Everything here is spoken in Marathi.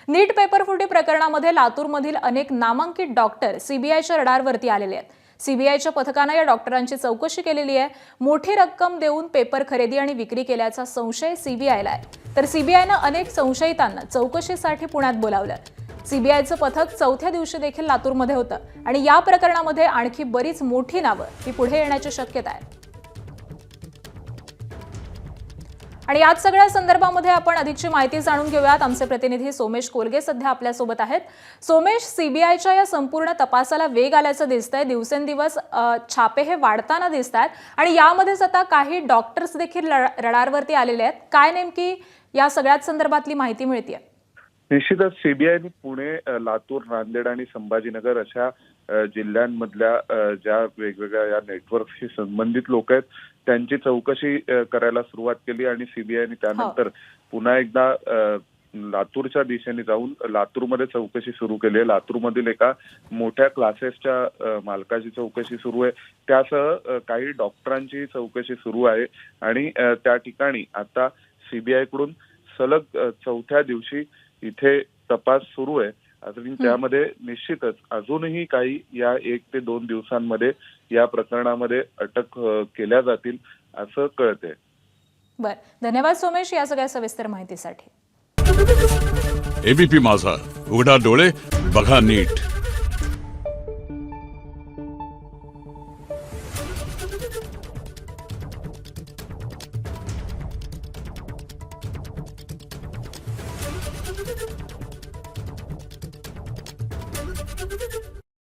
नीट पेपरफुटी प्रकरणामध्ये लातूरमधील अनेक नामांकित डॉक्टर सीबीआयच्या रडारवरती आलेले आहेत। सीबीआयच्या पथकाने या डॉक्टरांची चौकशी केलेली आहे। मोठी रक्कम देऊन पेपर खरेदी आणि विक्री केल्याचा संशय सीबीआयला आहे। तर सीबीआयने अनेक संशयितांना चौकशीसाठी पुण्यात बोलावलं। सीबीआयचं पथक चौथ्या दिवशी देखील लातूरमध्ये होतं आणि या प्रकरणामध्ये आणखी बरीच मोठी नावं ही पुढे येण्याची शक्यता आहे। आणि याच सगळ्या संदर्भामध्ये आपण अधिकची माहिती जाणून घेऊयात। आमचे प्रतिनिधी सोमेश कोलगे सध्या आपल्या सोबत आहेत। सोमेश, सीबीआयच्या या संपूर्ण तपासाला वेग आल्याचं दिसतंय। दिवसेंदिवस छापे हे वाढताना दिसतात आणि यामध्येच आता काही डॉक्टर्स देखील रडारवरती आलेले आहेत। काय नेमकी या सगळ्याच संदर्भातली माहिती मिळतेय? निश्चितच सीबीआयने पुणे, लातूर, नांदेड आणि संभाजीनगर अशा जिल्ह्यांमधल्या ज्या वेगवेगळ्या या नेटवर्कशी संबंधित लोक आहेत त्यांची चौकशी करायला सुरुवात केली आणि सीबीआयने त्यानंतर पुन्हा एकदा लातूरच्या दिशेने जाऊन लातूरमध्ये चौकशी सुरू केली आहे। लातूरमधील एका मोठ्या क्लासेसच्या मालकाची चौकशी सुरू आहे, त्यासह काही डॉक्टरांची चौकशी सुरू आहे आणि त्या ठिकाणी आता सीबीआय कडून सलग चौथ्या दिवशी इथे तपास सुरू आहे आणि त्यामध्ये निश्चितच अजूनही काही या 1 ते 2 दिवसांमध्ये या प्रकरणामध्ये अटक केल्या जातील असं कळतंय। बर, धन्यवाद सोमेश या सगळ्या सविस्तर माहितीसाठी। एबीपी माझा, उघडा डोळे बघा नीट।